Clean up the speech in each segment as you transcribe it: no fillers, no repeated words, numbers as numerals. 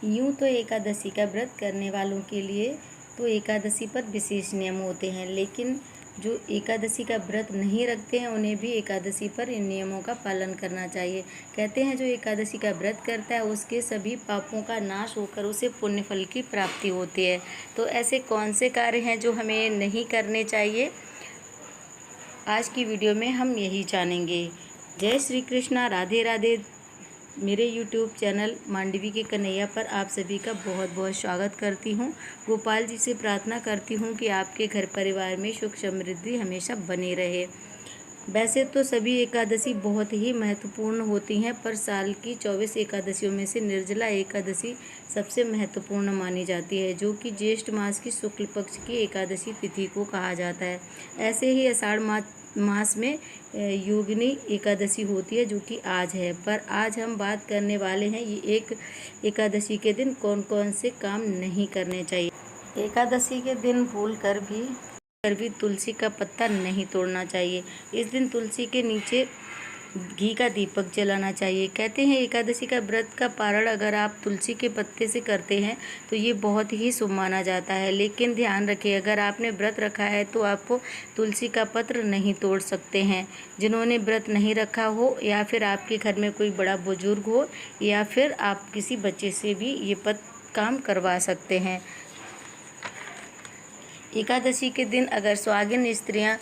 यूँ तो एकादशी का व्रत करने वालों के लिए तो एकादशी पर विशेष नियम होते हैं, लेकिन जो एकादशी का व्रत नहीं रखते हैं उन्हें भी एकादशी पर इन नियमों का पालन करना चाहिए। कहते हैं जो एकादशी का व्रत करता है उसके सभी पापों का नाश होकर उसे पुण्य फल की प्राप्ति होती है। तो ऐसे कौन से कार्य हैं जो हमें नहीं करने चाहिए, आज की वीडियो में हम यही जानेंगे। जय श्री कृष्णा, राधे राधे। मेरे YouTube चैनल मांडवी के कन्हैया पर आप सभी का बहुत बहुत स्वागत करती हूँ। गोपाल जी से प्रार्थना करती हूँ कि आपके घर परिवार में सुख समृद्धि हमेशा बनी रहे। वैसे तो सभी एकादशी बहुत ही महत्वपूर्ण होती हैं, पर साल की 24 एकादशियों में से निर्जला एकादशी सबसे महत्वपूर्ण मानी जाती है, जो कि ज्येष्ठ मास की शुक्ल पक्ष की एकादशी तिथि को कहा जाता है। ऐसे ही आषाढ़ मास में योगिनी एकादशी होती है, जो कि आज है। पर आज हम बात करने वाले हैं ये एक एकादशी के दिन कौन कौन से काम नहीं करने चाहिए। एकादशी के दिन भूल कर भी तुलसी का पत्ता नहीं तोड़ना चाहिए। इस दिन तुलसी के नीचे घी का दीपक जलाना चाहिए। कहते हैं एकादशी का व्रत का पारण अगर आप तुलसी के पत्ते से करते हैं तो ये बहुत ही शुभ माना जाता है। लेकिन ध्यान रखिए, अगर आपने व्रत रखा है तो आपको तुलसी का पत्र नहीं तोड़ सकते हैं। जिन्होंने व्रत नहीं रखा हो, या फिर आपके घर में कोई बड़ा बुजुर्ग हो, या फिर आप किसी बच्चे से भी ये काम करवा सकते हैं। एकादशी के दिन अगर सुहागिन स्त्रियां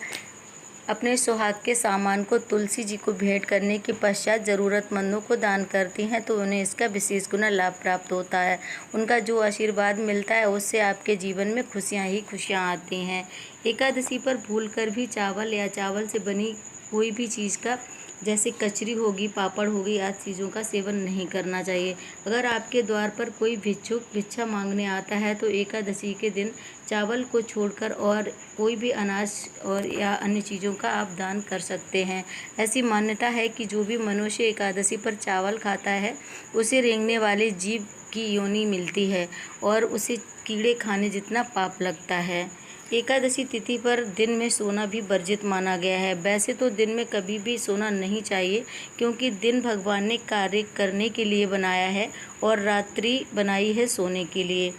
अपने सुहाग के सामान को तुलसी जी को भेंट करने के पश्चात ज़रूरतमंदों को दान करती हैं तो उन्हें इसका विशेष गुना लाभ प्राप्त होता है। उनका जो आशीर्वाद मिलता है उससे आपके जीवन में खुशियां ही खुशियां आती हैं। एकादशी पर भूलकर भी चावल या चावल से बनी कोई भी चीज़ का, जैसे कचरी होगी, पापड़ होगी, आदि चीज़ों का सेवन नहीं करना चाहिए। अगर आपके द्वार पर कोई भिक्षुक भिक्षा मांगने आता है तो एकादशी के दिन चावल को छोड़कर और कोई भी अनाज और या अन्य चीज़ों का आप दान कर सकते हैं। ऐसी मान्यता है कि जो भी मनुष्य एकादशी पर चावल खाता है उसे रेंगने वाले जीव की योनि मिलती है और उसे कीड़े खाने जितना पाप लगता है। एकादशी तिथि पर दिन में सोना भी वर्जित माना गया है। वैसे तो दिन में कभी भी सोना नहीं चाहिए, क्योंकि दिन भगवान ने कार्य करने के लिए बनाया है और रात्रि बनाई है सोने के लिए।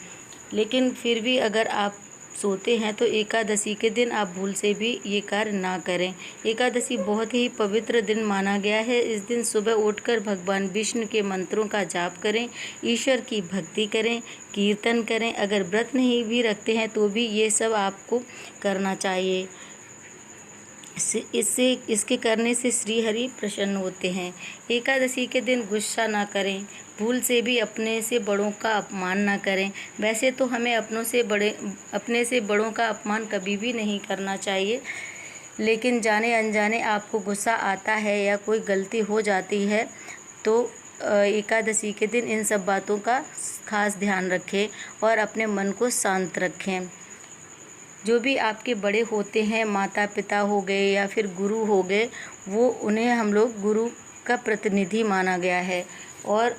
लेकिन फिर भी अगर आप सोते हैं तो एकादशी के दिन आप भूल से भी ये कार्य ना करें। एकादशी बहुत ही पवित्र दिन माना गया है। इस दिन सुबह उठकर भगवान विष्णु के मंत्रों का जाप करें, ईश्वर की भक्ति करें, कीर्तन करें। अगर व्रत नहीं भी रखते हैं तो भी ये सब आपको करना चाहिए। इसके करने से श्री हरि प्रसन्न होते हैं। एकादशी के दिन गुस्सा ना करें, भूल से भी अपने से बड़ों का अपमान ना करें। वैसे तो हमें अपने से बड़ों का अपमान कभी भी नहीं करना चाहिए, लेकिन जाने अनजाने आपको गुस्सा आता है या कोई गलती हो जाती है तो एकादशी के दिन इन सब बातों का खास ध्यान रखें और अपने मन को शांत रखें। जो भी आपके बड़े होते हैं, माता पिता हो गए या फिर गुरु हो गए, वो उन्हें हम लोग गुरु का प्रतिनिधि माना गया है। और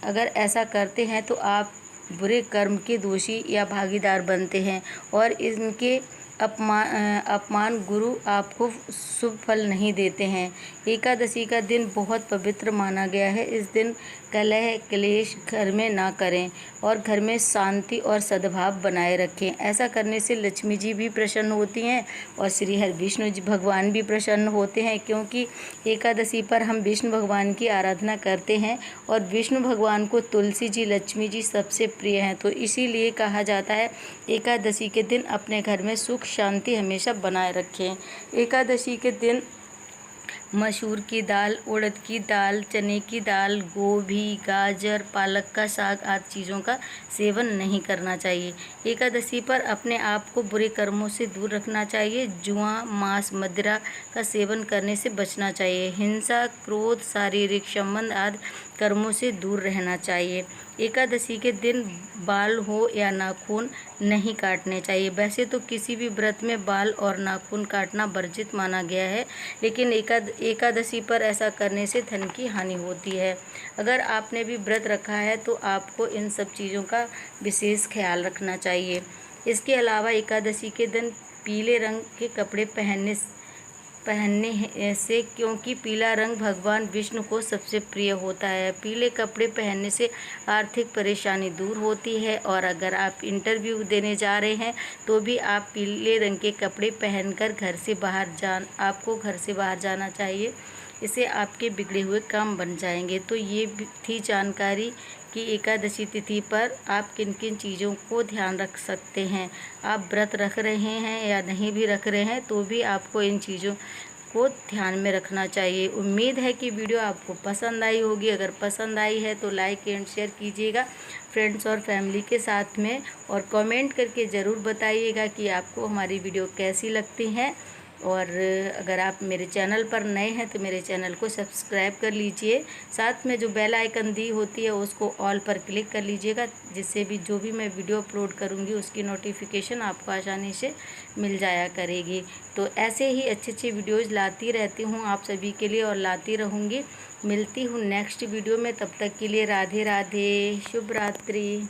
अगर ऐसा करते हैं तो आप बुरे कर्म के दोषी या भागीदार बनते हैं और इनके अपमान गुरु आपको शुभ फल नहीं देते हैं। एकादशी का दिन बहुत पवित्र माना गया है। इस दिन कलह क्लेश घर में ना करें और घर में शांति और सद्भाव बनाए रखें। ऐसा करने से लक्ष्मी जी भी प्रसन्न होती हैं और श्री हरि विष्णु जी भगवान भी प्रसन्न होते हैं, क्योंकि एकादशी पर हम विष्णु भगवान की आराधना करते हैं और विष्णु भगवान को तुलसी जी, लक्ष्मी जी सबसे प्रिय हैं। तो इसीलिए कहा जाता है एकादशी के दिन अपने घर में सुख शांति हमेशा बनाए रखें। एकादशी के दिन मसूर की दाल, उड़द की दाल, चने की दाल, गोभी, गाजर, पालक का साग आदि चीज़ों का सेवन नहीं करना चाहिए। एकादशी पर अपने आप को बुरे कर्मों से दूर रखना चाहिए। जुआ, मांस, मदिरा का सेवन करने से बचना चाहिए। हिंसा, क्रोध, शारीरिक संबंध आदि कर्मों से दूर रहना चाहिए। एकादशी के दिन बाल हो या नाखून नहीं काटने चाहिए। वैसे तो किसी भी व्रत में बाल और नाखून काटना वर्जित माना गया है, लेकिन एकादशी पर ऐसा करने से धन की हानि होती है। अगर आपने भी व्रत रखा है तो आपको इन सब चीज़ों का विशेष ख्याल रखना चाहिए। इसके अलावा एकादशी के दिन पीले रंग के कपड़े पहनने से, क्योंकि पीला रंग भगवान विष्णु को सबसे प्रिय होता है। पीले कपड़े पहनने से आर्थिक परेशानी दूर होती है, और अगर आप इंटरव्यू देने जा रहे हैं तो भी आप पीले रंग के कपड़े पहनकर आपको घर से बाहर जाना चाहिए। इससे आपके बिगड़े हुए काम बन जाएंगे। तो ये थी जानकारी कि एकादशी तिथि पर आप किन किन चीज़ों को ध्यान रख सकते हैं। आप व्रत रख रहे हैं या नहीं भी रख रहे हैं तो भी आपको इन चीज़ों को ध्यान में रखना चाहिए। उम्मीद है कि वीडियो आपको पसंद आई होगी। अगर पसंद आई है तो लाइक एंड शेयर कीजिएगा फ्रेंड्स और फैमिली के साथ में, और कमेंट करके ज़रूर बताइएगा कि आपको हमारी वीडियो कैसी लगती हैं। और अगर आप मेरे चैनल पर नए हैं तो मेरे चैनल को सब्सक्राइब कर लीजिए। साथ में जो बेल आइकन दी होती है उसको ऑल पर क्लिक कर लीजिएगा, जिससे भी जो भी मैं वीडियो अपलोड करूँगी उसकी नोटिफिकेशन आपको आसानी से मिल जाया करेगी। तो ऐसे ही अच्छे अच्छे वीडियोज़ लाती रहती हूँ आप सभी के लिए, और लाती रहूँगी। मिलती हूँ नेक्स्ट वीडियो में, तब तक के लिए राधे राधे, शुभ रात्रि।